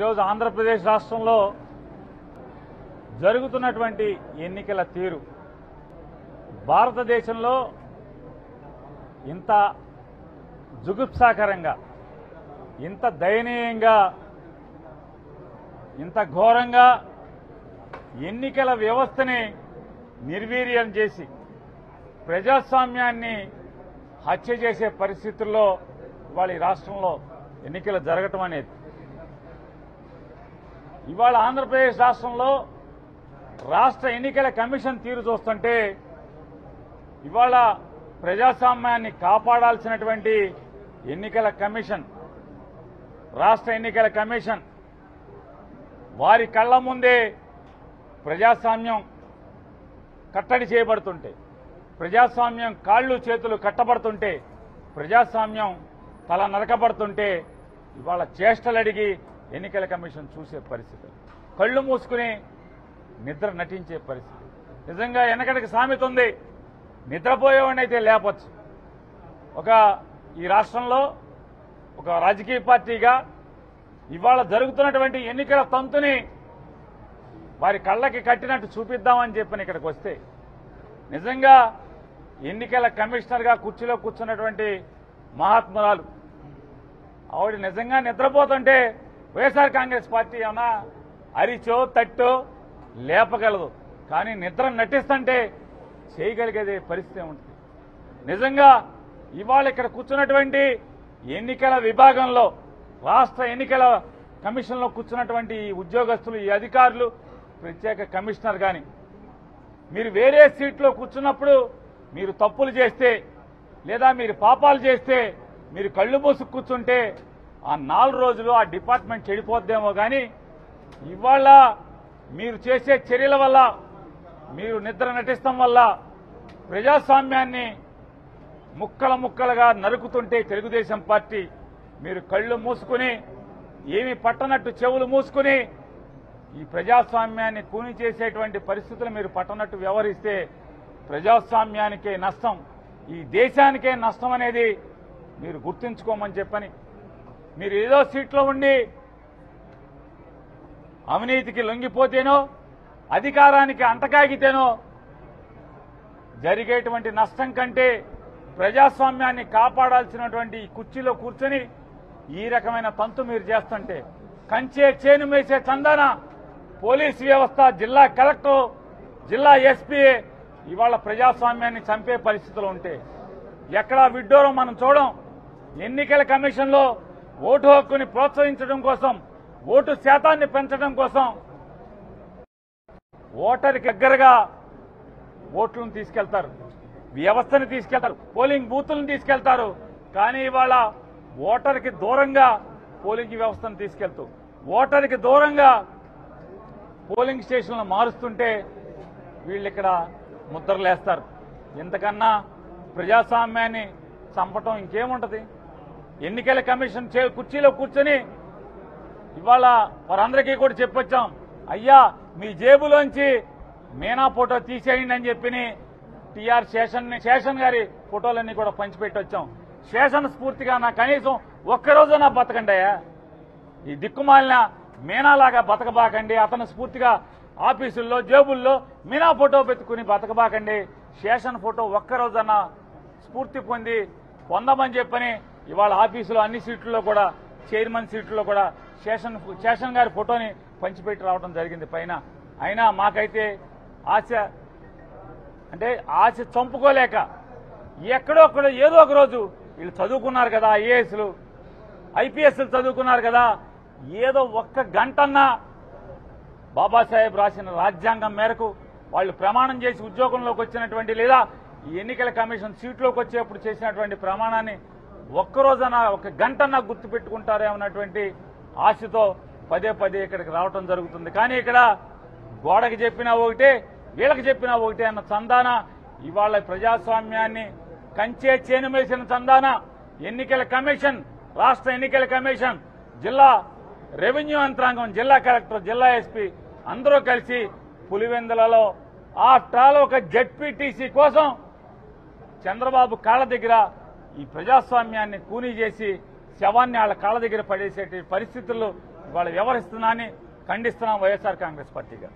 ఈరోజు ఆంధ్రప్రదేశ్ రాష్ట్రంలో జరుగుతున్నటువంటి ఎన్నికల తీరు భారతదేశంలో ఇంత జుగుప్సాకరంగా, ఇంత దయనీయంగా, ఇంత ఘోరంగా ఎన్నికల వ్యవస్థని నిర్వీర్యం చేసి ప్రజాస్వామ్యాన్ని హత్య చేసే పరిస్థితుల్లో ఇవాళ ఈ రాష్ట్రంలో ఎన్నికలు జరగటం అనేది, ఇవాళ ఆంధ్రప్రదేశ్ రాష్ట్రంలో రాష్ట్ర ఎన్నికల కమిషన్ తీరు చూస్తుంటే ఇవాళ ప్రజాస్వామ్యాన్ని కాపాడాల్సినటువంటి ఎన్నికల కమిషన్, రాష్ట్ర ఎన్నికల కమిషన్ వారి కళ్ల ముందే ప్రజాస్వామ్యం కట్టడి చేయబడుతుంటే, ప్రజాస్వామ్యం కాళ్ళు చేతులు కట్టబడుతుంటే, ప్రజాస్వామ్యం తల నరకబడుతుంటే ఇవాళ చేష్టలడిగి ఎన్నికల కమిషన్ చూసే పరిస్థితి, కళ్ళు మూసుకుని నిద్ర నటించే పరిస్థితి. నిజంగా వెనకటికి సామెత ఉంది, నిద్రపోయేవాడిని అయితే లేపచ్చు. ఈ రాష్ట్రంలో ఒక రాజకీయ పార్టీగా ఇవాళ జరుగుతున్నటువంటి ఎన్నికల తంతుని వారి కళ్ళకి కట్టినట్టు చూపిద్దామని చెప్పని ఇక్కడికి వస్తే, నిజంగా ఎన్నికల కమిషనర్గా కుర్చీలో కూర్చున్నటువంటి మహాత్మురాలు ఆవిడ నిజంగా నిద్రపోతుంటే వైఎస్ఆర్ కాంగ్రెస్ పార్టీ ఏమన్నా అరిచో తట్టో లేపగలదు, కానీ నిద్ర నటిస్తుంటే చేయగలిగేదే పరిస్థితి ఉంటుంది. నిజంగా ఇవాళ ఇక్కడ కూర్చున్నటువంటి ఎన్నికల విభాగంలో, రాష్ట్ర ఎన్నికల కమిషన్లో కూర్చున్నటువంటి ఈ ఉద్యోగస్తులు, ఈ అధికారులు, ప్రత్యేక కమిషనర్ కానీ మీరు వేరే సీట్లో కూర్చున్నప్పుడు మీరు తప్పులు చేస్తే లేదా మీరు పాపాలు చేస్తే మీరు కళ్ళు మూసుకు కూర్చుంటే ఆ 4 రోజులు ఆ డిపార్ట్మెంట్ చెడిపోద్దేమో, కానీ ఇవాళ మీరు చేసే చర్యల వల్ల, మీరు నిద్ర నటిస్తాం వల్ల ప్రజాస్వామ్యాన్ని ముక్కల ముక్కలుగా నరుకుతుంటే తెలుగుదేశం పార్టీ మీరు కళ్ళు మూసుకుని, ఏమి పట్టనట్టు చెవులు మూసుకుని ఈ ప్రజాస్వామ్యాన్ని కూని చేసేటువంటి పరిస్థితులు మీరు పట్టనట్టు వ్యవహరిస్తే ప్రజాస్వామ్యానికే నష్టం, ఈ దేశానికే నష్టం అనేది మీరు గుర్తుంచుకోమని చెప్పని, మీరు ఏదో సీట్లో ఉండి అవినీతికి లొంగిపోతేనో, అధికారానికి అంటకాగితేనో జరిగేటువంటి నష్టం కంటే ప్రజాస్వామ్యాన్ని కాపాడాల్సినటువంటి ఈ కుర్చీలో కూర్చొని ఈ రకమైన తంతు మీరు చేస్తుంటే, కంచే చేను మేసే చందాన పోలీసు వ్యవస్థ, జిల్లా కలెక్టర్, జిల్లా ఎస్పీ ఇవాళ ప్రజాస్వామ్యాన్ని చంపే పరిస్థితులు ఉంటే ఎక్కడా విడ్డూరం మనం చూడం. ఎన్నికల కమిషన్లో ఓటు హక్కుని ప్రోత్సహించడం కోసం, ఓటు శాతాన్ని పెంచడం కోసం ఓటర్కి దగ్గరగా ఓట్లను తీసుకెళ్తారు, వ్యవస్థను తీసుకెళ్తారు, పోలింగ్ బూతులను తీసుకెళ్తారు. కానీ ఇవాళ ఓటర్కి దూరంగా పోలింగ్ వ్యవస్థను తీసుకెళ్తూ, ఓటర్కి దూరంగా పోలింగ్ స్టేషన్లను మారుస్తుంటే వీళ్ళు ఇక్కడ ముద్రలేస్తారు. ఇంతకన్నా ప్రజాస్వామ్యాన్ని చంపటం ఇంకేముంటది? ఎన్నికల కమిషన్ కుర్చీలో కూర్చొని ఇవాళ వారందరికీ కూడా చెప్పొచ్చాం, అయ్యా మీ జేబులోంచి మీనా ఫోటో తీసేయండి అని చెప్పి టీఆర్ శేషన్ గారి ఫోటోలన్నీ కూడా పంచిపెట్టి వచ్చాం. శేషన్ స్ఫూర్తిగా నా కనీసం ఒక్కరోజు నా బతకండియా, ఈ దిక్కుమాలిన మీనాలాగా బతకబాకండి, అతను స్ఫూర్తిగా ఆఫీసుల్లో జేబుల్లో మీనా ఫోటో పెట్టుకుని బతకబాకండి, శేషన్ ఫోటో ఒక్కరోజన్నా స్ఫూర్తి పొందమని చెప్పని ఇవాళ ఆఫీసులో అన్ని సీట్లలో కూడా, చైర్మన్ సీట్లలో కూడా శేషన్ గారి ఫోటోని పంచిపెట్టి రావడం జరిగింది పైన. అయినా మాకైతే ఆశ చంపుకోలేక ఎక్కడో ఏదో ఒక రోజు వీళ్ళు చదువుకున్నారు కదా, ఐఏఎస్లు ఐపీఎస్లు చదువుకున్నారు కదా, ఏదో ఒక్క గంటన్నా బాబాసాహెబ్ రాసిన రాజ్యాంగం మేరకు వాళ్ళు ప్రమాణం చేసి ఉద్యోగంలోకి వచ్చినటువంటి, లేదా ఈ ఎన్నికల కమిషన్ సీట్లోకి వచ్చేప్పుడు చేసినటువంటి ప్రమాణాన్ని ఒక్కరోజన్నా, ఒక గంటన్నా గుర్తు పెట్టుకుంటారేమన్నటువంటి ఆశతో పదే ఇక్కడికి రావటం జరుగుతుంది. కానీ ఇక్కడ గోడకి చెప్పినా ఒకటే, వీళ్ళకి చెప్పినా ఒకటే అన్న చందాన ఇవాళ ప్రజాస్వామ్యాన్ని కంచే చేను మేసిన చందాన ఎన్నికల కమిషన్, రాష్ట్ర ఎన్నికల కమిషన్, జిల్లా రెవెన్యూ యంత్రాంగం, జిల్లా కలెక్టర్, జిల్లా ఎస్పీ అందరూ కలిసి పులివెందులలో ఆఫ్టర్ ఆల్ ఒక జెడ్పీటీసీ కోసం చంద్రబాబు కాళ్ళ దగ్గర ఈ ప్రజాస్వామ్యాన్ని కూనీ చేసి శవాన్ని వాళ్ళ కాళ్ళ దగ్గర పడేసే పరిస్థితుల్లో ఇవాళ వ్యవహరిస్తున్నాన్ని ఖండిస్తున్నాం వైఎస్ఆర్ కాంగ్రెస్ పార్టీగా.